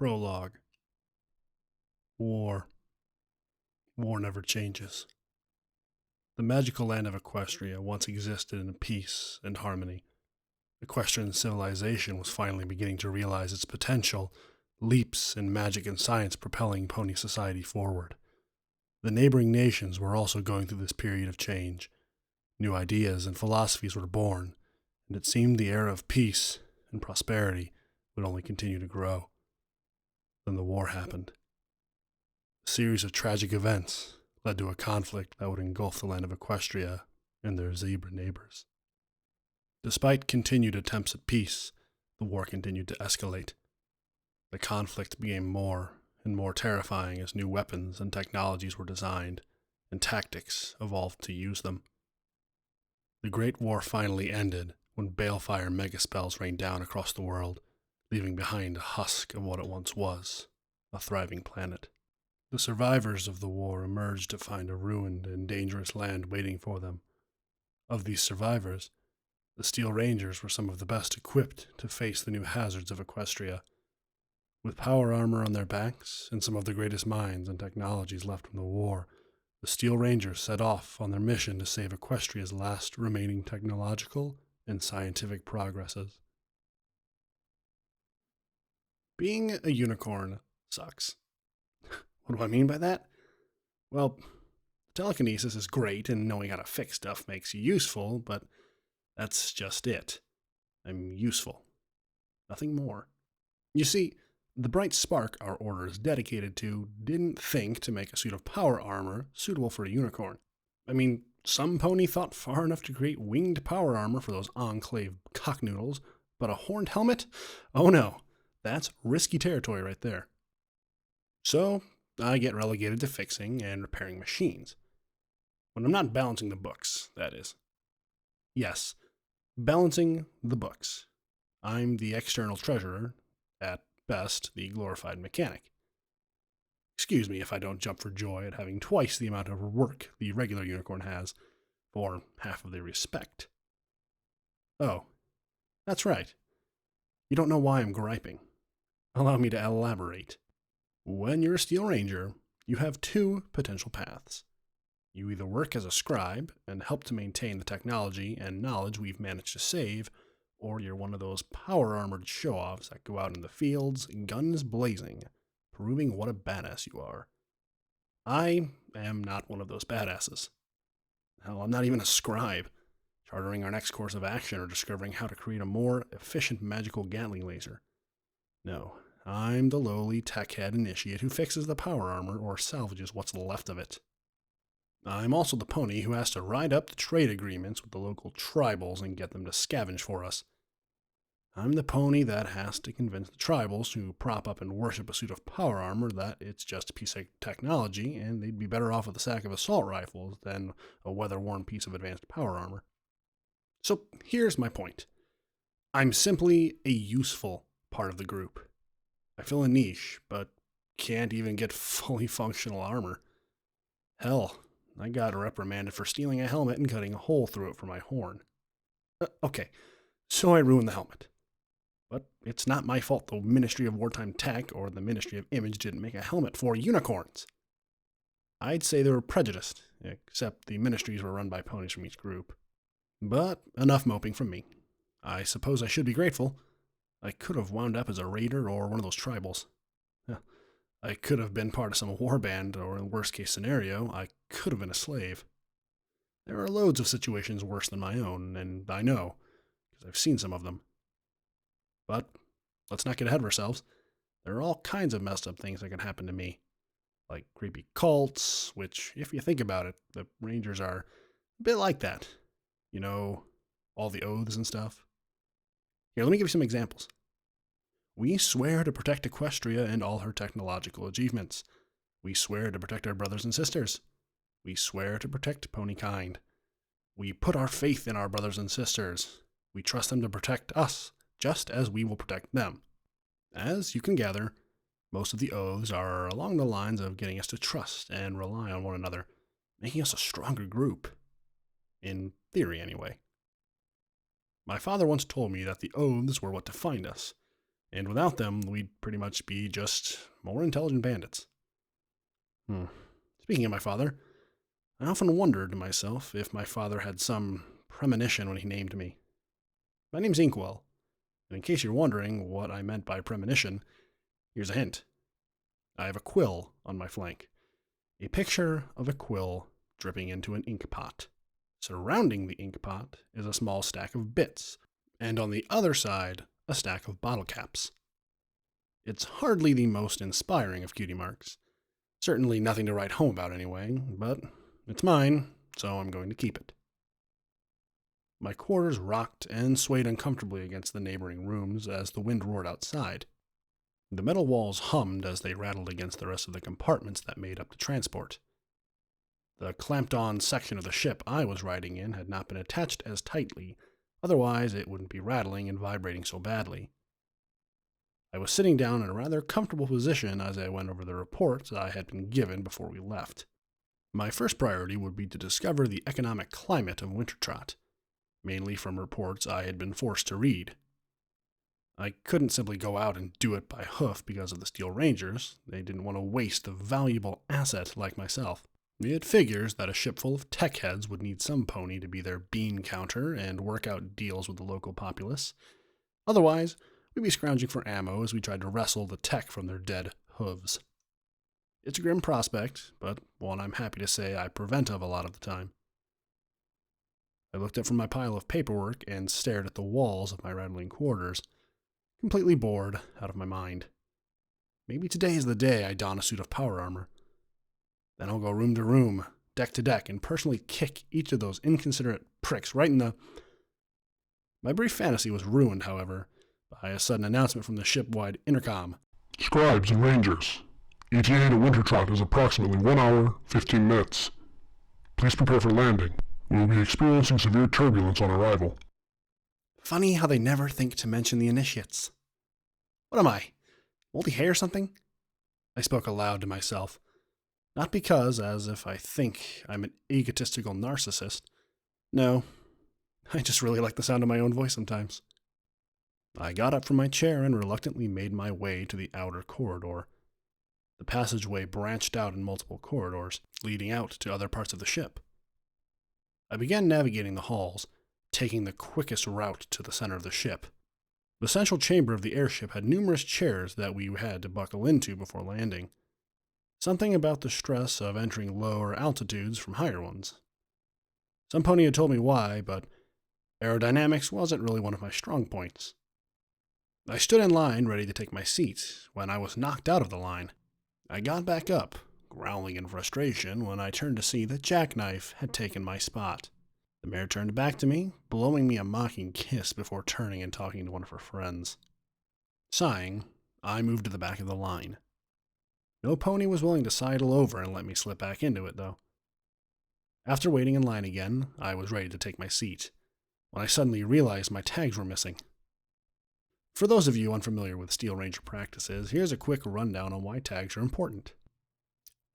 Prologue. War. War never changes. The magical land of Equestria once existed in peace and harmony. Equestrian civilization was finally beginning to realize its potential, leaps in magic and science propelling pony society forward. The neighboring nations were also going through this period of change. New ideas and philosophies were born, and it seemed the era of peace and prosperity would only continue to grow. Then the war happened. A series of tragic events led to a conflict that would engulf the land of Equestria and their zebra neighbors. Despite continued attempts at peace, the war continued to escalate. The conflict became more and more terrifying as new weapons and technologies were designed, and tactics evolved to use them. The Great War finally ended when balefire megaspells rained down across the world, leaving behind a husk of what it once was, a thriving planet. The survivors of the war emerged to find a ruined and dangerous land waiting for them. Of these survivors, the Steel Rangers were some of the best equipped to face the new hazards of Equestria. With power armor on their backs and some of the greatest minds and technologies left from the war, the Steel Rangers set off on their mission to save Equestria's last remaining technological and scientific progresses. Being a unicorn sucks. What do I mean by that? Well, telekinesis is great and knowing how to fix stuff makes you useful, but that's just it. I'm useful. Nothing more. You see, the bright spark our order is dedicated to didn't think to make a suit of power armor suitable for a unicorn. I mean, some pony thought far enough to create winged power armor for those enclave cocknoodles, but a horned helmet? Oh no, that's risky territory right there. So, I get relegated to fixing and repairing machines. When I'm not balancing the books, that is. Yes, balancing the books. I'm the external treasurer, at best, the glorified mechanic. Excuse me if I don't jump for joy at having twice the amount of work the regular unicorn has, for half of the respect. Oh, that's right. You don't know why I'm griping. Allow me to elaborate. When you're a Steel Ranger, you have two potential paths. You either work as a scribe and help to maintain the technology and knowledge we've managed to save, or you're one of those power-armored show-offs that go out in the fields, guns blazing, proving what a badass you are. I am not one of those badasses. Hell, I'm not even a scribe, chartering our next course of action or discovering how to create a more efficient magical Gatling laser. No, I'm the lowly tech head initiate who fixes the power armor or salvages what's left of it. I'm also the pony who has to write up the trade agreements with the local tribals and get them to scavenge for us. I'm the pony that has to convince the tribals who prop up and worship a suit of power armor that it's just a piece of technology and they'd be better off with a sack of assault rifles than a weather-worn piece of advanced power armor. So here's my point. I'm simply a useful part of the group. I fill a niche, but can't even get fully functional armor. Hell, I got reprimanded for stealing a helmet and cutting a hole through it for my horn. Okay, so I ruined the helmet. But it's not my fault the Ministry of Wartime Tech or the Ministry of Image didn't make a helmet for unicorns. I'd say they were prejudiced, except the ministries were run by ponies from each group. But enough moping from me. I suppose I should be grateful. I could have wound up as a raider or one of those tribals. I could have been part of some warband, or in the worst case scenario, I could have been a slave. There are loads of situations worse than my own, and I know, because I've seen some of them. But let's not get ahead of ourselves. There are all kinds of messed up things that can happen to me. Like creepy cults, which, if you think about it, the Rangers are a bit like that. You know, all the oaths and stuff. Here, let me give you some examples. We swear to protect Equestria and all her technological achievements. We swear to protect our brothers and sisters. We swear to protect ponykind. We put our faith in our brothers and sisters. We trust them to protect us, just as we will protect them. As you can gather, most of the oaths are along the lines of getting us to trust and rely on one another, making us a stronger group. In theory, anyway. My father once told me that the oaths were what defined us, and without them, we'd pretty much be just more intelligent bandits. Speaking of my father, I often wondered to myself if my father had some premonition when he named me. My name's Inkwell, and in case you're wondering what I meant by premonition, here's a hint. I have a quill on my flank. A picture of a quill dripping into an ink pot. Surrounding the ink pot is a small stack of bits, and on the other side, a stack of bottle caps. It's hardly the most inspiring of cutie marks. Certainly nothing to write home about anyway, but it's mine, so I'm going to keep it. My quarters rocked and swayed uncomfortably against the neighboring rooms as the wind roared outside. The metal walls hummed as they rattled against the rest of the compartments that made up the transport. The clamped-on section of the ship I was riding in had not been attached as tightly, otherwise it wouldn't be rattling and vibrating so badly. I was sitting down in a rather comfortable position as I went over the reports I had been given before we left. My first priority would be to discover the economic climate of Wintertrot, mainly from reports I had been forced to read. I couldn't simply go out and do it by hoof because of the Steel Rangers. They didn't want to waste a valuable asset like myself. It figures that a ship full of tech heads would need some pony to be their bean counter and work out deals with the local populace. Otherwise, we'd be scrounging for ammo as we tried to wrestle the tech from their dead hooves. It's a grim prospect, but one I'm happy to say I prevent of a lot of the time. I looked up from my pile of paperwork and stared at the walls of my rattling quarters, completely bored out of my mind. Maybe today is the day I don a suit of power armor. Then I'll go room to room, deck to deck, and personally kick each of those inconsiderate pricks right in the... My brief fantasy was ruined, however, by a sudden announcement from the ship-wide intercom. Scribes and Rangers, ETA to Wintertrot is approximately 1 hour, 15 minutes. Please prepare for landing. We will be experiencing severe turbulence on arrival. Funny how they never think to mention the initiates. What am I, moldy hay or something? I spoke aloud to myself. Not because, as if I think I'm an egotistical narcissist. No, I just really like the sound of my own voice sometimes. I got up from my chair and reluctantly made my way to the outer corridor. The passageway branched out in multiple corridors, leading out to other parts of the ship. I began navigating the halls, taking the quickest route to the center of the ship. The central chamber of the airship had numerous chairs that we had to buckle into before landing. Something about the stress of entering lower altitudes from higher ones. Some pony had told me why, but aerodynamics wasn't really one of my strong points. I stood in line ready to take my seat when I was knocked out of the line. I got back up, growling in frustration when I turned to see that Jackknife had taken my spot. The mare turned back to me, blowing me a mocking kiss before turning and talking to one of her friends. Sighing, I moved to the back of the line. No pony was willing to sidle over and let me slip back into it, though. After waiting in line again, I was ready to take my seat, when I suddenly realized my tags were missing. For those of you unfamiliar with Steel Ranger practices, here's a quick rundown on why tags are important.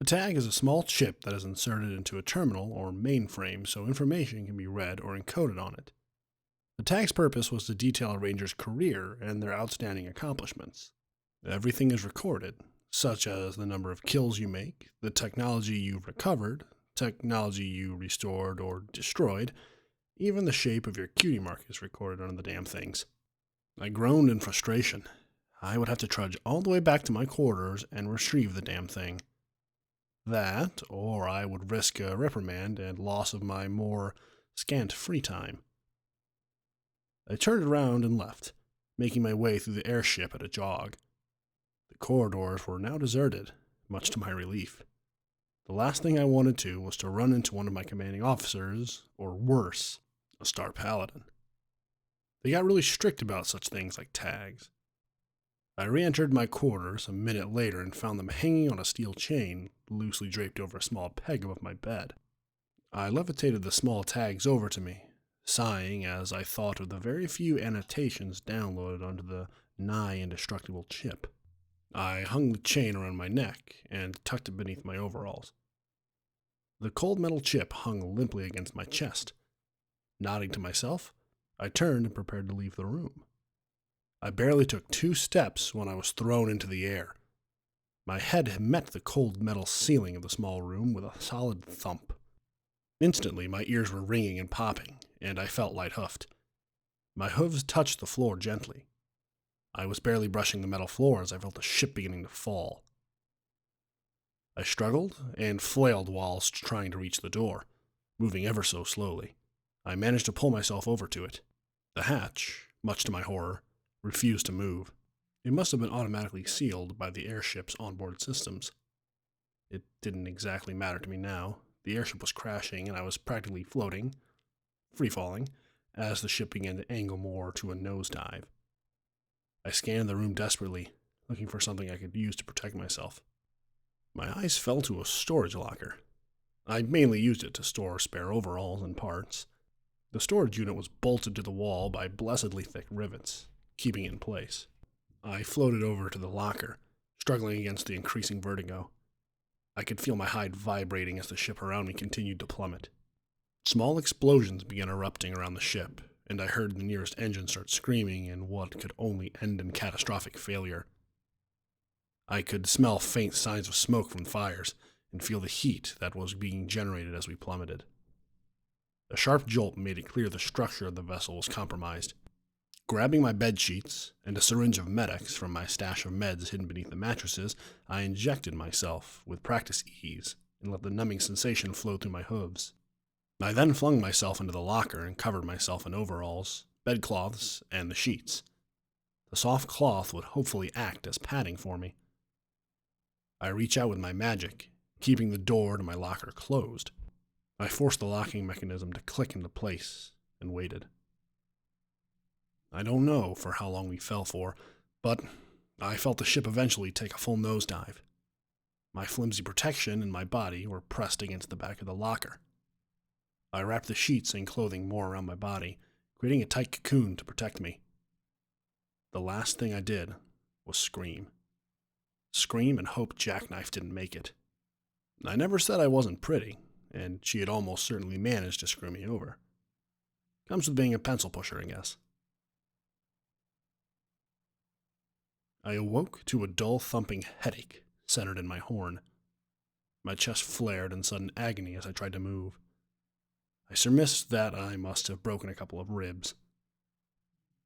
A tag is a small chip that is inserted into a terminal or mainframe so information can be read or encoded on it. The tag's purpose was to detail a ranger's career and their outstanding accomplishments. Everything is recorded, such as the number of kills you make, the technology you've recovered, technology you restored or destroyed, even the shape of your cutie mark is recorded on the damn things. I groaned in frustration. I would have to trudge all the way back to my quarters and retrieve the damn thing. That, or I would risk a reprimand and loss of my more scant free time. I turned around and left, making my way through the airship at a jog. The corridors were now deserted, much to my relief. The last thing I wanted to was to run into one of my commanding officers, or worse, a star paladin. They got really strict about such things like tags. I re-entered my quarters a minute later and found them hanging on a steel chain, loosely draped over a small peg above my bed. I levitated the small tags over to me, sighing as I thought of the very few annotations downloaded onto the nigh indestructible chip. I hung the chain around my neck and tucked it beneath my overalls. The cold metal chip hung limply against my chest. Nodding to myself, I turned and prepared to leave the room. I barely took 2 steps when I was thrown into the air. My head had met the cold metal ceiling of the small room with a solid thump. Instantly, my ears were ringing and popping, and I felt light-hoofed. My hooves touched the floor gently. I was barely brushing the metal floor as I felt the ship beginning to fall. I struggled and flailed whilst trying to reach the door, moving ever so slowly. I managed to pull myself over to it. The hatch, much to my horror, refused to move. It must have been automatically sealed by the airship's onboard systems. It didn't exactly matter to me now. The airship was crashing and I was practically floating, free-falling, as the ship began to angle more to a nosedive. I scanned the room desperately, looking for something I could use to protect myself. My eyes fell to a storage locker. I mainly used it to store spare overalls and parts. The storage unit was bolted to the wall by blessedly thick rivets, keeping it in place. I floated over to the locker, struggling against the increasing vertigo. I could feel my hide vibrating as the ship around me continued to plummet. Small explosions began erupting around the ship, and I heard the nearest engine start screaming in what could only end in catastrophic failure. I could smell faint signs of smoke from fires and feel the heat that was being generated as we plummeted. A sharp jolt made it clear the structure of the vessel was compromised. Grabbing my bed sheets and a syringe of Medex from my stash of meds hidden beneath the mattresses, I injected myself with practice ease and let the numbing sensation flow through my hooves. I then flung myself into the locker and covered myself in overalls, bedcloths, and the sheets. The soft cloth would hopefully act as padding for me. I reached out with my magic, keeping the door to my locker closed. I forced the locking mechanism to click into place and waited. I don't know for how long we fell for, but I felt the ship eventually take a full nosedive. My flimsy protection and my body were pressed against the back of the locker. I wrapped the sheets and clothing more around my body, creating a tight cocoon to protect me. The last thing I did was scream. Scream and hope Jackknife didn't make it. I never said I wasn't pretty, and she had almost certainly managed to screw me over. Comes with being a pencil pusher, I guess. I awoke to a dull thumping headache centered in my horn. My chest flared in sudden agony as I tried to move. I surmised that I must have broken a couple of ribs.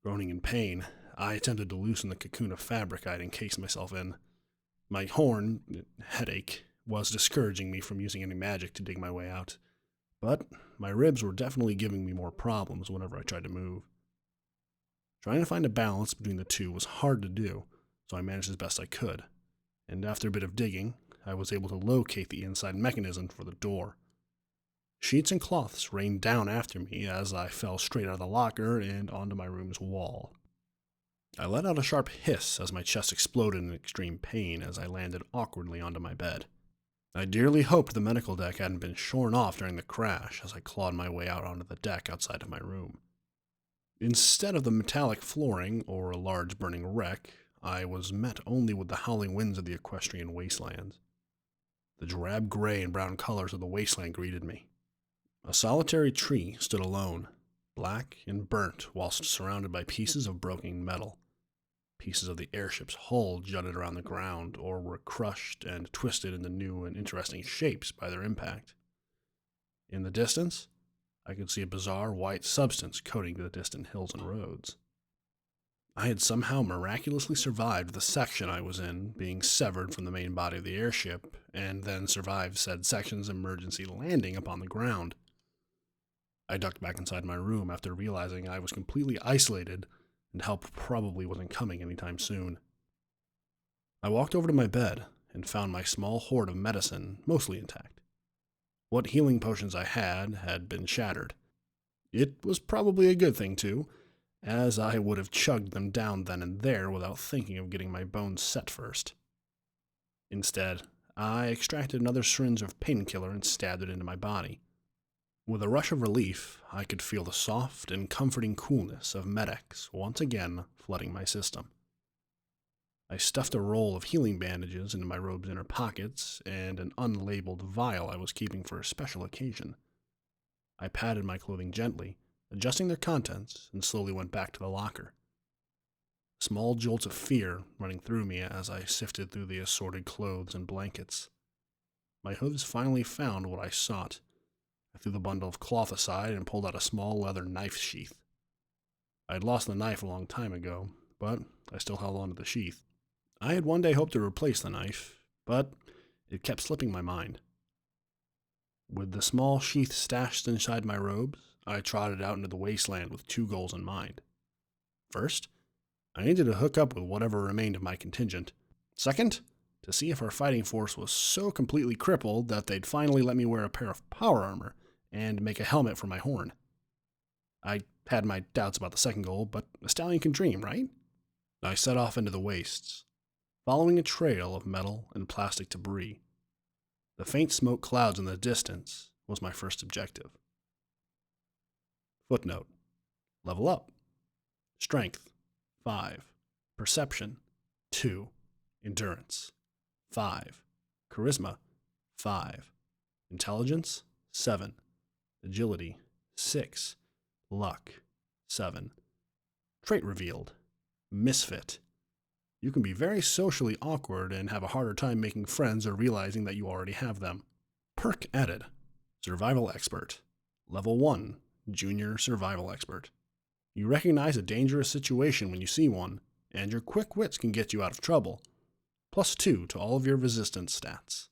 Groaning in pain, I attempted to loosen the cocoon of fabric I'd encased myself in. My horn, headache, was discouraging me from using any magic to dig my way out, but my ribs were definitely giving me more problems whenever I tried to move. Trying to find a balance between the two was hard to do, so I managed as best I could, and after a bit of digging, I was able to locate the inside mechanism for the door. Sheets and cloths rained down after me as I fell straight out of the locker and onto my room's wall. I let out a sharp hiss as my chest exploded in extreme pain as I landed awkwardly onto my bed. I dearly hoped the medical deck hadn't been shorn off during the crash as I clawed my way out onto the deck outside of my room. Instead of the metallic flooring or a large burning wreck, I was met only with the howling winds of the Equestrian wastelands. The drab gray and brown colors of the wasteland greeted me. A solitary tree stood alone, black and burnt whilst surrounded by pieces of broken metal. Pieces of the airship's hull jutted around the ground or were crushed and twisted into new and interesting shapes by their impact. In the distance, I could see a bizarre white substance coating the distant hills and roads. I had somehow miraculously survived the section I was in being severed from the main body of the airship, and then survived said section's emergency landing upon the ground. I ducked back inside my room after realizing I was completely isolated and help probably wasn't coming anytime soon. I walked over to my bed and found my small hoard of medicine mostly intact. What healing potions I had been shattered. It was probably a good thing, too, as I would have chugged them down then and there without thinking of getting my bones set first. Instead, I extracted another syringe of painkiller and stabbed it into my body. With a rush of relief, I could feel the soft and comforting coolness of Medex once again flooding my system. I stuffed a roll of healing bandages into my robe's inner pockets and an unlabeled vial I was keeping for a special occasion. I patted my clothing gently, adjusting their contents, and slowly went back to the locker. small jolts of fear running through me as I sifted through the assorted clothes and blankets. My hooves finally found what I sought. I threw the bundle of cloth aside and pulled out a small leather knife sheath. I had lost the knife a long time ago, but I still held onto the sheath. I had one day hoped to replace the knife, but it kept slipping my mind. With the small sheath stashed inside my robes, I trotted out into the wasteland with 2 goals in mind. First, I needed to hook up with whatever remained of my contingent. Second, to see if our fighting force was so completely crippled that they'd finally let me wear a pair of power armor and make a helmet for my horn. I had my doubts about the second goal, but a stallion can dream, right? I set off into the wastes, following a trail of metal and plastic debris. The faint smoke clouds in the distance was my first objective. Footnote: level up. Strength, 5. Perception, 2. Endurance, 5. Charisma, 5. Intelligence, 7. Agility, 6. Luck, 7. Trait revealed: Misfit. You can be very socially awkward and have a harder time making friends or realizing that you already have them. Perk added: Survival Expert. Level 1, Junior Survival Expert. You recognize a dangerous situation when you see one, and your quick wits can get you out of trouble. +2 to all of your resistance stats.